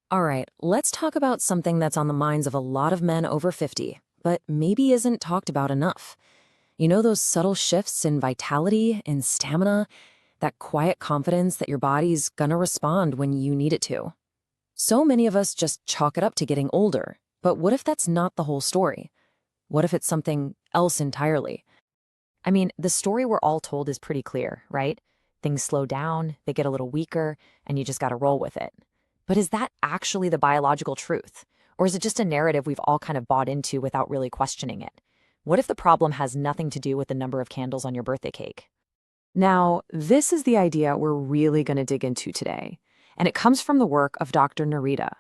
All right, let's talk about something that's on the minds of a lot of men over 50, but maybe isn't talked about enough. You know those subtle shifts in vitality and stamina, that quiet confidence that your body's gonna respond when you need it to. So many of us just chalk it up to getting older, but what if that's not the whole story? What if it's something else entirely? I mean, the story we're all told is pretty clear, right? Things slow down, they get a little weaker, and you just gotta roll with it. But is that actually the biological truth? Or is it just a narrative we've all kind of bought into without really questioning it? What if the problem has nothing to do with the number of candles on your birthday cake? Now, this is the idea we're really going to dig into today, and it comes from the work of Dr. Narita.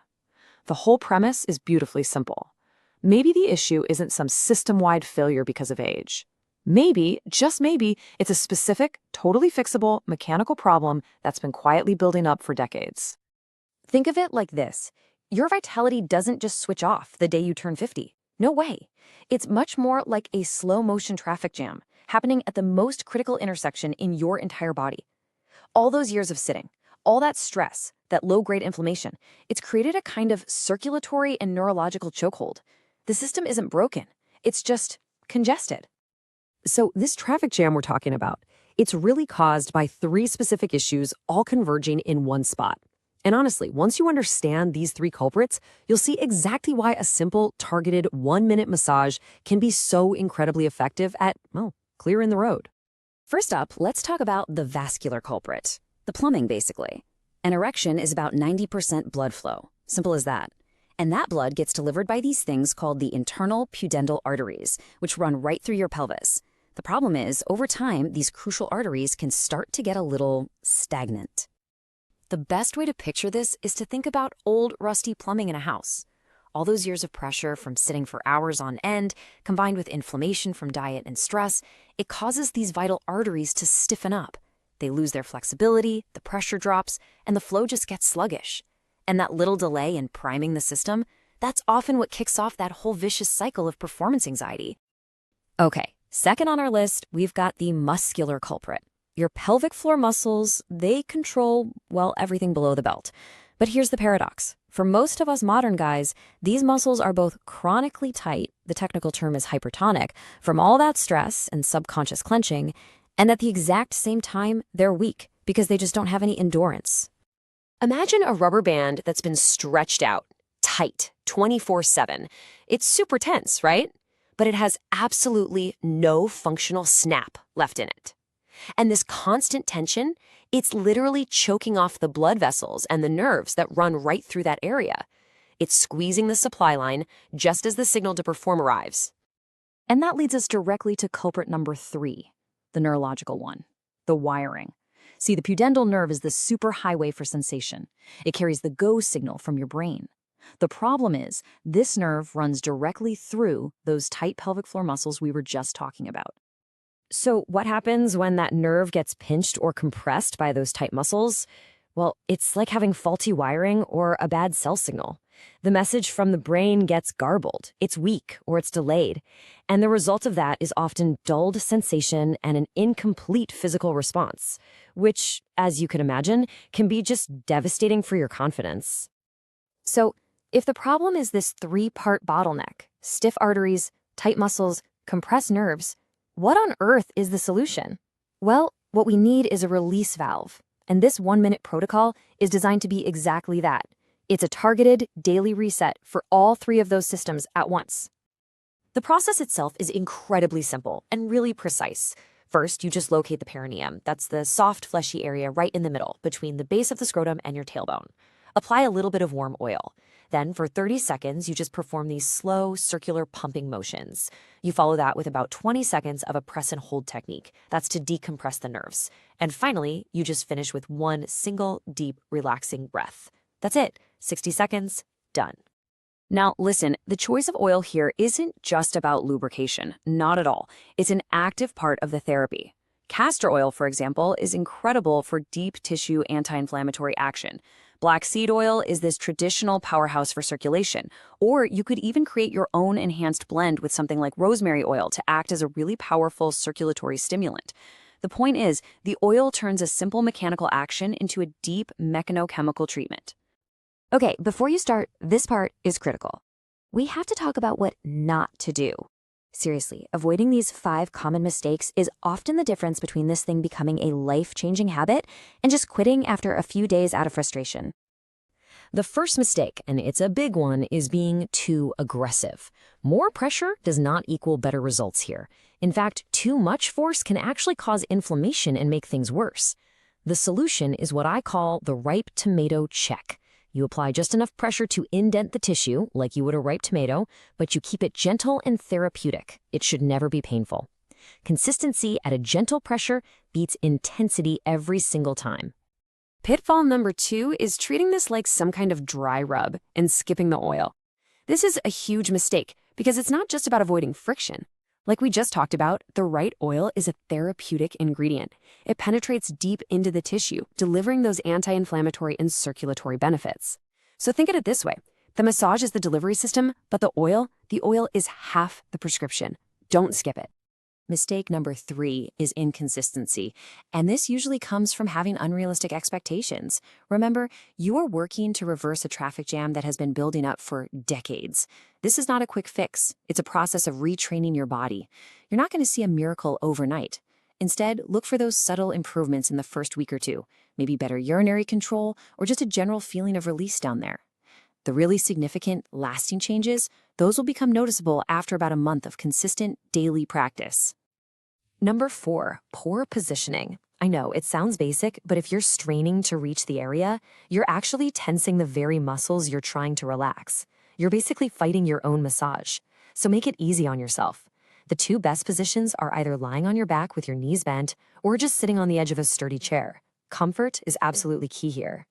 The whole premise is beautifully simple. Maybe the issue isn't some system-wide failure because of age. Maybe, just maybe, it's a specific, totally fixable mechanical problem that's been quietly building up for decades. Think of it like this. Your vitality doesn't just switch off the day you turn 50. No way. It's much more like a slow-motion traffic jam happening at the most critical intersection in your entire body. All those years of sitting, all that stress, that low-grade inflammation, it's created a kind of circulatory and neurological chokehold. The system isn't broken. It's just congested. So this traffic jam we're talking about, it's really caused by three specific issues all converging in one spot. And honestly, once you understand these three culprits, you'll see exactly why a simple, targeted 1-minute massage can be so incredibly effective at, well, clearing the road. First up, let's talk about the vascular culprit, the plumbing basically. An erection is about 90% blood flow, simple as that. And that blood gets delivered by these things called the internal pudendal arteries, which run right through your pelvis. The problem is, over time, these crucial arteries can start to get a little stagnant. The best way to picture this is to think about old, rusty plumbing in a house. All those years of pressure from sitting for hours on end, combined with inflammation from diet and stress, it causes these vital arteries to stiffen up. They lose their flexibility, the pressure drops, and the flow just gets sluggish. And that little delay in priming the system, that's often what kicks off that whole vicious cycle of performance anxiety. Okay, second on our list, we've got the muscular culprit. Your pelvic floor muscles, they control, well, everything below the belt. But here's the paradox. For most of us modern guys, these muscles are both chronically tight, the technical term is hypertonic, from all that stress and subconscious clenching, and at the exact same time, they're weak because they just don't have any endurance. Imagine a rubber band that's been stretched out, tight, 24/7. It's super tense, right? But it has absolutely no functional snap left in it. And this constant tension, it's literally choking off the blood vessels and the nerves that run right through that area. It's squeezing the supply line just as the signal to perform arrives. And that leads us directly to culprit number 3, the neurological one, the wiring. See, the pudendal nerve is the superhighway for sensation. It carries the go signal from your brain. The problem is, this nerve runs directly through those tight pelvic floor muscles we were just talking about. So what happens when that nerve gets pinched or compressed by those tight muscles? Well, it's like having faulty wiring or a bad cell signal. The message from the brain gets garbled, it's weak, or it's delayed. And the result of that is often dulled sensation and an incomplete physical response, which, as you can imagine, can be just devastating for your confidence. So, if the problem is this 3-part bottleneck, stiff arteries, tight muscles, compressed nerves, what on earth is the solution? Well, what we need is a release valve. And this 1-minute protocol is designed to be exactly that. It's a targeted daily reset for all 3 of those systems at once. The process itself is incredibly simple and really precise. First, you just locate the perineum. That's the soft, fleshy area right in the middle, between the base of the scrotum and your tailbone. Apply a little bit of warm oil. Then, for 30 seconds, you just perform these slow, circular pumping motions. You follow that with about 20 seconds of a press and hold technique. That's to decompress the nerves. And finally, you just finish with one single, deep, relaxing breath. That's it. 60 seconds, done. Now, listen, the choice of oil here isn't just about lubrication. Not at all. It's an active part of the therapy. Castor oil, for example, is incredible for deep tissue anti-inflammatory action. Black seed oil is this traditional powerhouse for circulation. Or you could even create your own enhanced blend with something like rosemary oil to act as a really powerful circulatory stimulant. The point is, the oil turns a simple mechanical action into a deep mechanochemical treatment. Okay, before you start, this part is critical. We have to talk about what not to do. Seriously, avoiding these 5 common mistakes is often the difference between this thing becoming a life-changing habit and just quitting after a few days out of frustration. The first mistake, and it's a big one, is being too aggressive. More pressure does not equal better results here. In fact, too much force can actually cause inflammation and make things worse. The solution is what I call the ripe tomato check. You apply just enough pressure to indent the tissue, like you would a ripe tomato, but you keep it gentle and therapeutic. It should never be painful. Consistency at a gentle pressure beats intensity every single time. Pitfall number 2 is treating this like some kind of dry rub and skipping the oil. This is a huge mistake because it's not just about avoiding friction. Like we just talked about, the right oil is a therapeutic ingredient. It penetrates deep into the tissue, delivering those anti-inflammatory and circulatory benefits. So think of it this way. The massage is the delivery system, but the oil is half the prescription. Don't skip it. Mistake number 3 is inconsistency, and this usually comes from having unrealistic expectations. Remember, you are working to reverse a traffic jam that has been building up for decades. This is not a quick fix. It's a process of retraining your body. You're not going to see a miracle overnight. Instead, look for those subtle improvements in the first week or 2, maybe better urinary control or just a general feeling of release down there. The really significant, lasting changes, those will become noticeable after about a month of consistent daily practice. Number 4, poor positioning. I know, it sounds basic, but if you're straining to reach the area, you're actually tensing the very muscles you're trying to relax. You're basically fighting your own massage. So make it easy on yourself. The 2 best positions are either lying on your back with your knees bent or just sitting on the edge of a sturdy chair. Comfort is absolutely key here.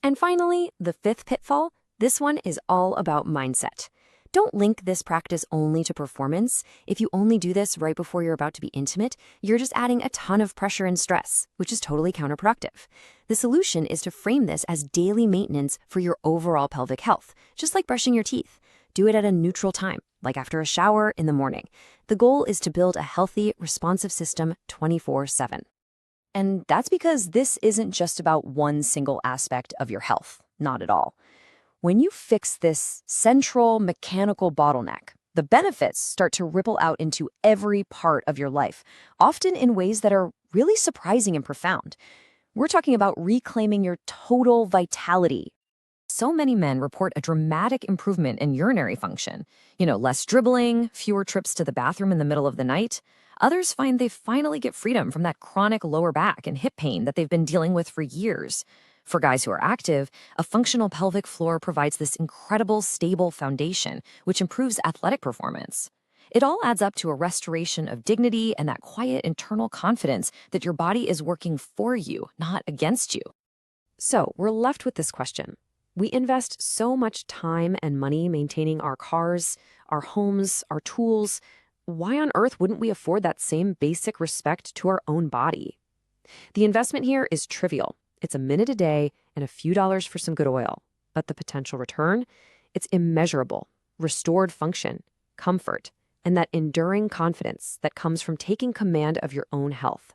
And finally, the 5th pitfall, this one is all about mindset. Don't link this practice only to performance. If you only do this right before you're about to be intimate, you're just adding a ton of pressure and stress, which is totally counterproductive. The solution is to frame this as daily maintenance for your overall pelvic health, just like brushing your teeth. Do it at a neutral time, like after a shower in the morning. The goal is to build a healthy, responsive system 24/7. And that's because this isn't just about one single aspect of your health. Not at all. When you fix this central mechanical bottleneck, the benefits start to ripple out into every part of your life, often in ways that are really surprising and profound. We're talking about reclaiming your total vitality. So many men report a dramatic improvement in urinary function. Less dribbling, fewer trips to the bathroom in the middle of the night. Others find they finally get freedom from that chronic lower back and hip pain that they've been dealing with for years. For guys who are active, a functional pelvic floor provides this incredible, stable foundation, which improves athletic performance. It all adds up to a restoration of dignity and that quiet internal confidence that your body is working for you, not against you. So we're left with this question. We invest so much time and money maintaining our cars, our homes, our tools. Why on earth wouldn't we afford that same basic respect to our own body? The investment here is trivial. It's a minute a day and a few dollars for some good oil. But the potential return? It's immeasurable. Restored function, comfort, and that enduring confidence that comes from taking command of your own health.